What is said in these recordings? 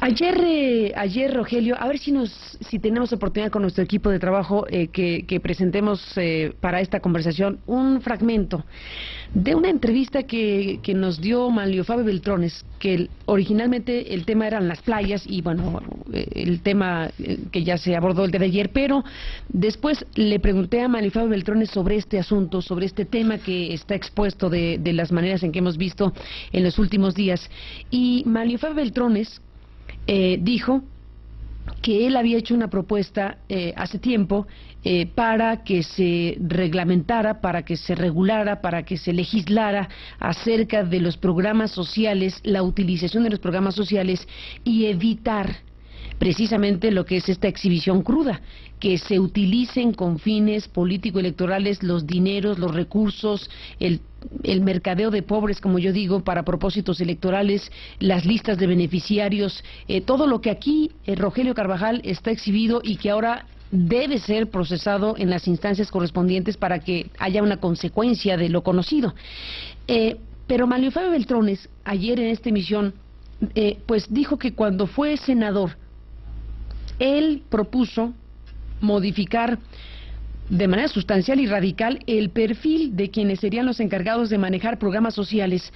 Ayer, Rogelio, a ver si tenemos oportunidad con nuestro equipo de trabajo que presentemos para esta conversación un fragmento de una entrevista que nos dio Manlio Fabio Beltrones, que originalmente el tema eran las playas y bueno, el tema que ya se abordó el día de ayer, pero después le pregunté a Manlio Fabio Beltrones sobre este asunto, sobre este tema que está expuesto de las maneras en que hemos visto en los últimos días, y Manlio Fabio Beltrones dijo que él había hecho una propuesta hace tiempo para que se reglamentara, para que se regulara, para que se legislara acerca de los programas sociales, la utilización de los programas sociales y evitar precisamente lo que es esta exhibición cruda, que se utilicen con fines político-electorales los dineros, los recursos, el mercadeo de pobres, como yo digo, para propósitos electorales, las listas de beneficiarios, todo lo que aquí Rogelio Carvajal está exhibido y que ahora debe ser procesado en las instancias correspondientes para que haya una consecuencia de lo conocido. Pero Manlio Fabio Beltrones, ayer en esta emisión, pues dijo que cuando fue senador, él propuso modificar de manera sustancial y radical el perfil de quienes serían los encargados de manejar programas sociales,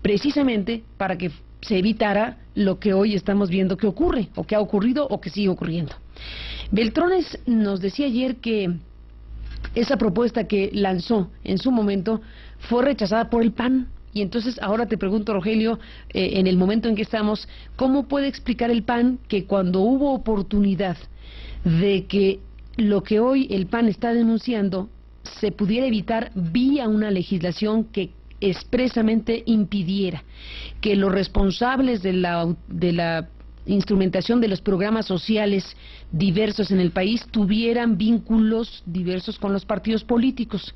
precisamente para que se evitara lo que hoy estamos viendo que ocurre, o que ha ocurrido, o que sigue ocurriendo. Beltrones nos decía ayer que esa propuesta que lanzó en su momento fue rechazada por el PAN. Y entonces ahora te pregunto, Rogelio, en el momento en que estamos, ¿cómo puede explicar el PAN que cuando hubo oportunidad de que lo que hoy el PAN está denunciando se pudiera evitar vía una legislación que expresamente impidiera que los responsables de la instrumentación de los programas sociales diversos en el país tuvieran vínculos diversos con los partidos políticos?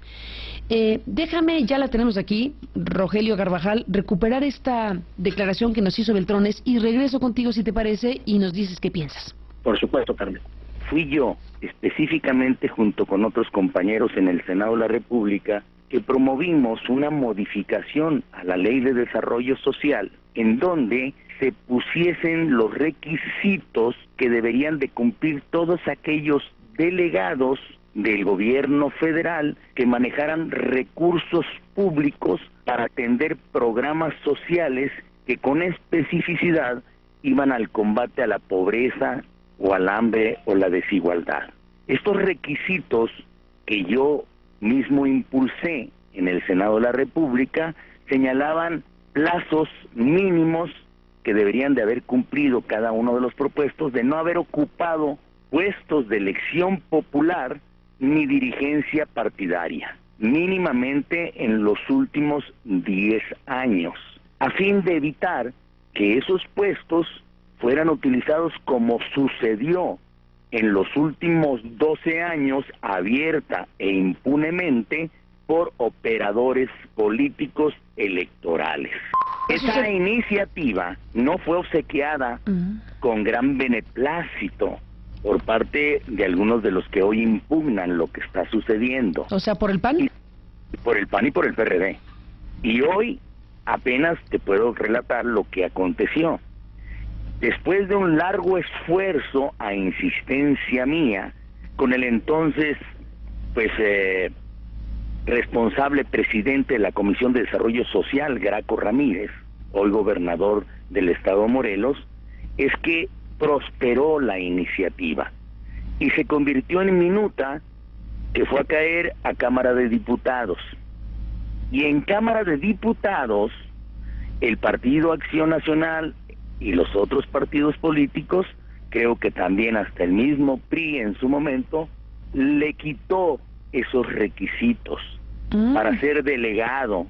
Déjame, ya la tenemos aquí, Rogelio Carvajal, recuperar esta declaración que nos hizo Beltrones y regreso contigo si te parece y nos dices qué piensas. Por supuesto, Carmen. Fui yo, específicamente junto con otros compañeros en el Senado de la República, que promovimos una modificación a la Ley de Desarrollo Social en donde se pusiesen los requisitos que deberían de cumplir todos aquellos delegados del gobierno federal que manejaran recursos públicos para atender programas sociales que con especificidad iban al combate a la pobreza o al hambre o la desigualdad. Estos requisitos que yo mismo impulsé en el Senado de la República señalaban plazos mínimos que deberían de haber cumplido cada uno de los propuestos, de no haber ocupado puestos de elección popular ni dirigencia partidaria, mínimamente en los últimos 10 años, a fin de evitar que esos puestos fueran utilizados como sucedió en los últimos 12 años abierta e impunemente por operadores políticos electorales. Esa iniciativa no fue obsequiada con gran beneplácito por parte de algunos de los que hoy impugnan lo que está sucediendo. O sea, ¿por el PAN? Por el PAN y por el PRD. Y hoy apenas te puedo relatar lo que aconteció. Después de un largo esfuerzo a insistencia mía, con el entonces, responsable presidente de la Comisión de Desarrollo Social, Graco Ramírez, hoy gobernador del estado de Morelos, es que prosperó la iniciativa y se convirtió en minuta, que fue a caer a Cámara de Diputados. Y en Cámara de Diputados, el Partido Acción Nacional y los otros partidos políticos, creo que también hasta el mismo PRI en su momento, le quitó esos requisitos para ser delegado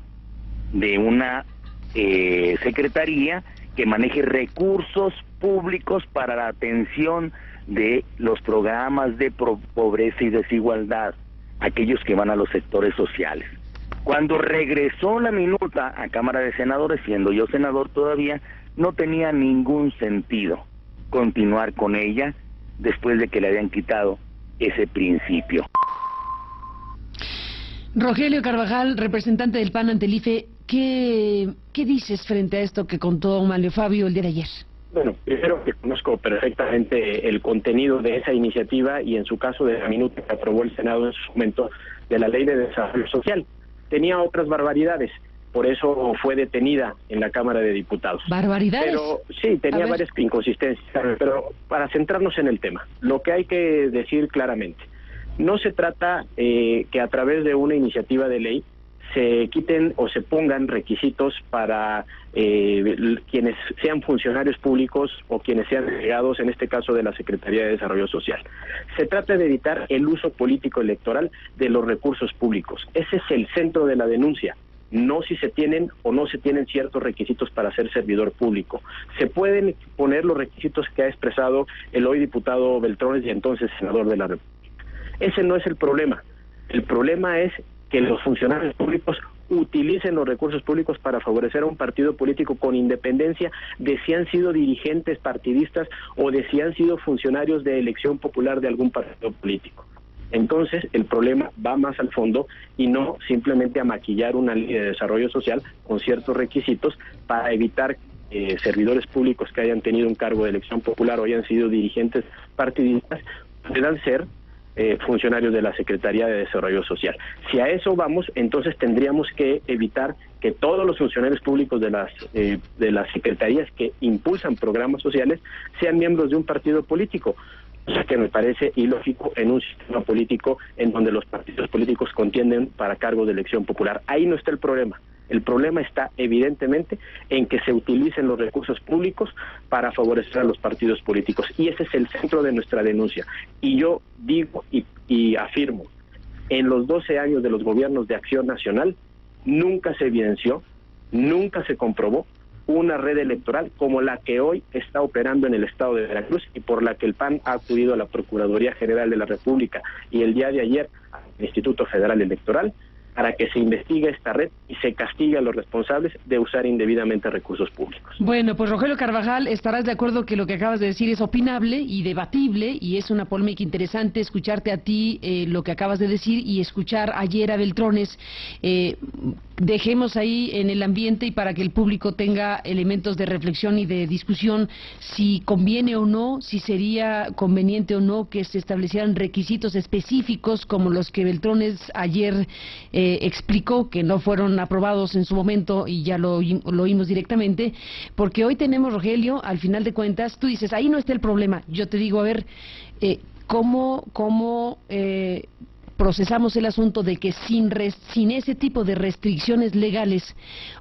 de una secretaría que maneje recursos públicos para la atención de los programas de pobreza y desigualdad, aquellos que van a los sectores sociales. Cuando regresó la minuta a Cámara de Senadores, siendo yo senador todavía, no tenía ningún sentido continuar con ella después de que le habían quitado ese principio. Rogelio Carvajal, representante del PAN ante el IFE, ¿qué dices frente a esto que contó Manlio Fabio el día de ayer? Bueno, primero que conozco perfectamente el contenido de esa iniciativa y en su caso de la minuta que aprobó el Senado en su momento de la Ley de Desarrollo Social. Tenía otras barbaridades, por eso fue detenida en la Cámara de Diputados. ¿Barbaridades? Pero sí, tenía varias inconsistencias, pero para centrarnos en el tema, lo que hay que decir claramente, no se trata que a través de una iniciativa de ley se quiten o se pongan requisitos para quienes sean funcionarios públicos o quienes sean delegados, en este caso de la Secretaría de Desarrollo Social. Se trata de evitar el uso político electoral de los recursos públicos. Ese es el centro de la denuncia. No si se tienen o no se tienen ciertos requisitos para ser servidor público. Se pueden poner los requisitos que ha expresado el hoy diputado Beltrones y entonces senador de la República. Ese no es el problema. El problema es que los funcionarios públicos utilicen los recursos públicos para favorecer a un partido político con independencia de si han sido dirigentes partidistas o de si han sido funcionarios de elección popular de algún partido político. Entonces, el problema va más al fondo y no simplemente a maquillar una ley de desarrollo social con ciertos requisitos para evitar servidores públicos que hayan tenido un cargo de elección popular o hayan sido dirigentes partidistas puedan ser funcionarios de la Secretaría de Desarrollo Social. Si a eso vamos, entonces tendríamos que evitar que todos los funcionarios públicos de las secretarías que impulsan programas sociales sean miembros de un partido político, o sea que me parece ilógico en un sistema político en donde los partidos políticos contienden para cargos de elección popular. Ahí no está el problema. El problema está evidentemente en que se utilicen los recursos públicos para favorecer a los partidos políticos y ese es el centro de nuestra denuncia. Y yo digo y afirmo, en los 12 años de los gobiernos de Acción Nacional nunca se evidenció, nunca se comprobó una red electoral como la que hoy está operando en el estado de Veracruz y por la que el PAN ha acudido a la Procuraduría General de la República y el día de ayer al Instituto Federal Electoral para que se investigue esta red y se castigue a los responsables de usar indebidamente recursos públicos. Bueno, pues Rogelio Carvajal, estarás de acuerdo que lo que acabas de decir es opinable y debatible y es una polémica interesante escucharte a ti lo que acabas de decir y escuchar ayer a Beltrones. Dejemos ahí en el ambiente y para que el público tenga elementos de reflexión y de discusión si conviene o no, si sería conveniente o no que se establecieran requisitos específicos como los que Beltrones ayer explicó que no fueron aprobados en su momento y ya lo oímos directamente, porque hoy tenemos, Rogelio, al final de cuentas, tú dices, ahí no está el problema. Yo te digo, a ver, ¿cómo procesamos el asunto de que sin ese tipo de restricciones legales,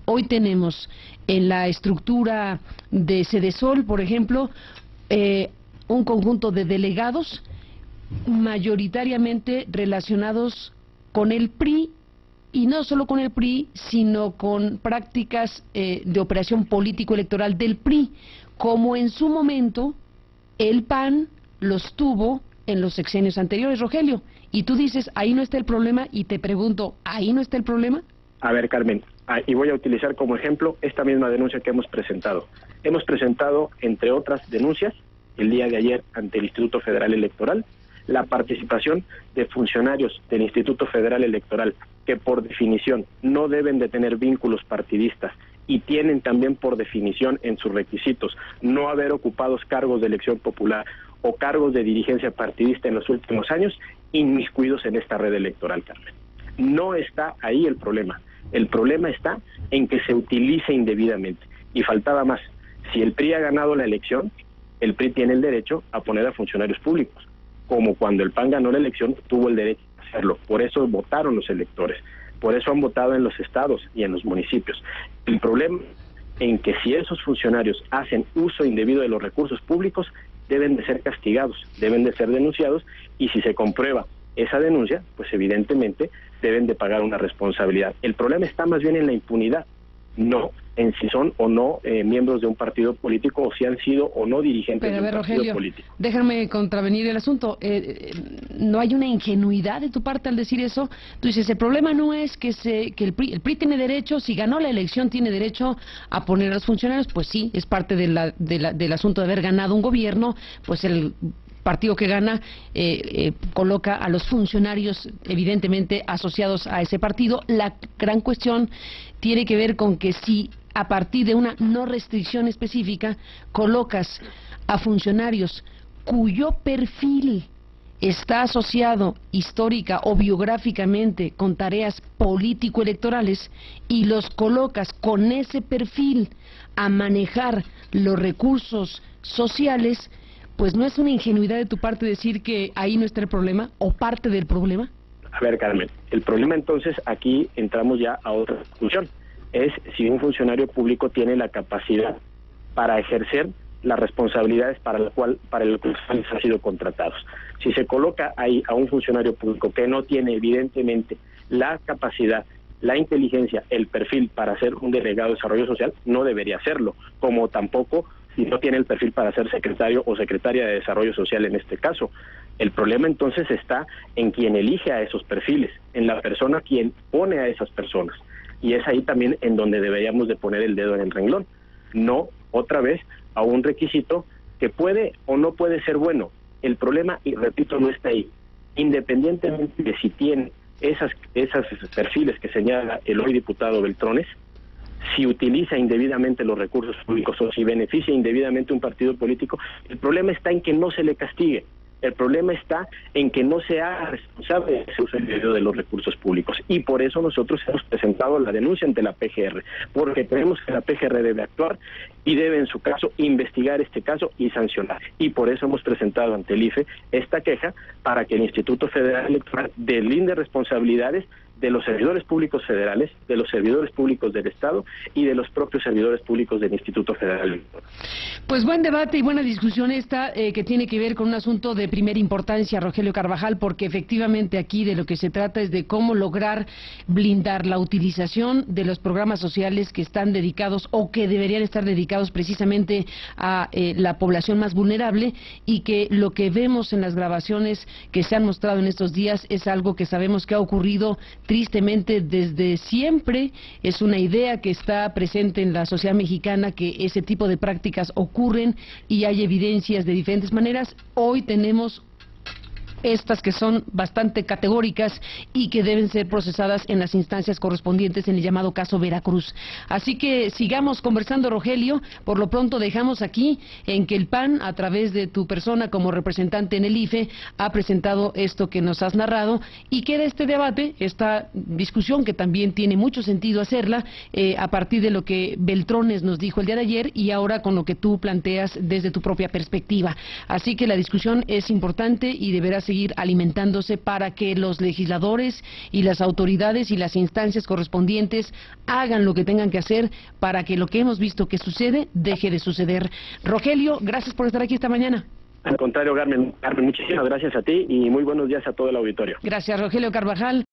hoy tenemos en la estructura de Sedesol, por ejemplo, un conjunto de delegados mayoritariamente relacionados con el PRI, y no solo con el PRI, sino con prácticas de operación político-electoral del PRI, como en su momento el PAN los tuvo en los sexenios anteriores, Rogelio. Y tú dices, ahí no está el problema, y te pregunto, ¿ahí no está el problema? A ver, Carmen, y voy a utilizar como ejemplo esta misma denuncia que hemos presentado. Hemos presentado, entre otras denuncias, el día de ayer ante el Instituto Federal Electoral, la participación de funcionarios del Instituto Federal Electoral que por definición no deben de tener vínculos partidistas y tienen también por definición en sus requisitos no haber ocupado cargos de elección popular o cargos de dirigencia partidista en los últimos años, inmiscuidos en esta red electoral, Carmen. No está ahí el problema. El problema está en que se utilice indebidamente. Y faltaba más. Si el PRI ha ganado la elección, el PRI tiene el derecho a poner a funcionarios públicos. Como cuando el PAN ganó la elección, tuvo el derecho a hacerlo. Por eso votaron los electores. Por eso han votado en los estados y en los municipios. El problema en que si esos funcionarios hacen uso indebido de los recursos públicos, deben de ser castigados, deben de ser denunciados, y si se comprueba esa denuncia, pues evidentemente deben de pagar una responsabilidad. El problema está más bien en la impunidad, no en si son o no miembros de un partido político o si han sido o no dirigentes de un partido Rogelio, político. Déjame contravenir el asunto. ¿No hay una ingenuidad de tu parte al decir eso? Tú dices, el problema no es que el PRI tiene derecho, si ganó la elección tiene derecho a poner a los funcionarios, pues sí, es parte del asunto de haber ganado un gobierno, pues el partido que gana coloca a los funcionarios evidentemente asociados a ese partido. La gran cuestión tiene que ver con que si a partir de una no restricción específica, colocas a funcionarios cuyo perfil está asociado histórica o biográficamente con tareas político-electorales y los colocas con ese perfil a manejar los recursos sociales, pues ¿no es una ingenuidad de tu parte decir que ahí no está el problema o parte del problema? A ver, Carmen, el problema entonces aquí entramos ya a otra discusión, es si un funcionario público tiene la capacidad para ejercer las responsabilidades para el cual han sido contratados. Si se coloca ahí a un funcionario público que no tiene evidentemente la capacidad, la inteligencia, el perfil para ser un delegado de desarrollo social, no debería hacerlo, como tampoco si no tiene el perfil para ser secretario o secretaria de desarrollo social en este caso. El problema entonces está en quien elige a esos perfiles, en la persona quien pone a esas personas, y es ahí también en donde deberíamos de poner el dedo en el renglón, no otra vez a un requisito que puede o no puede ser bueno. El problema, y repito, no está ahí. Independientemente de si tiene esos perfiles que señala el hoy diputado Beltrones, si utiliza indebidamente los recursos públicos o si beneficia indebidamente un partido político, el problema está en que no se le castigue. El problema está en que no se haga responsable de ese uso indebido de los recursos públicos. Y por eso nosotros hemos presentado la denuncia ante la PGR, porque creemos que la PGR debe actuar y debe, en su caso, investigar este caso y sancionar. Y por eso hemos presentado ante el IFE esta queja para que el Instituto Federal Electoral deslinde responsabilidades de los servidores públicos federales, de los servidores públicos del Estado y de los propios servidores públicos del Instituto Federal Electoral. Pues buen debate y buena discusión esta que tiene que ver con un asunto de primera importancia, Rogelio Carvajal, porque efectivamente aquí de lo que se trata es de cómo lograr blindar la utilización de los programas sociales que están dedicados o que deberían estar dedicados precisamente a la población más vulnerable, y que lo que vemos en las grabaciones que se han mostrado en estos días es algo que sabemos que ha ocurrido tristemente desde siempre. Es una idea que está presente en la sociedad mexicana, que ese tipo de prácticas ocurren y hay evidencias de diferentes maneras. Hoy tenemos estas que son bastante categóricas y que deben ser procesadas en las instancias correspondientes en el llamado caso Veracruz. Así que sigamos conversando, Rogelio. Por lo pronto dejamos aquí en que el PAN, a través de tu persona como representante en el IFE, ha presentado esto que nos has narrado, y queda este debate, esta discusión que también tiene mucho sentido hacerla a partir de lo que Beltrones nos dijo el día de ayer y ahora con lo que tú planteas desde tu propia perspectiva. Así que la discusión es importante y deberá seguir alimentándose para que los legisladores y las autoridades y las instancias correspondientes hagan lo que tengan que hacer para que lo que hemos visto que sucede deje de suceder. Rogelio, gracias por estar aquí esta mañana. Al contrario, Carmen, muchísimas gracias a ti y muy buenos días a todo el auditorio. Gracias, Rogelio Carvajal.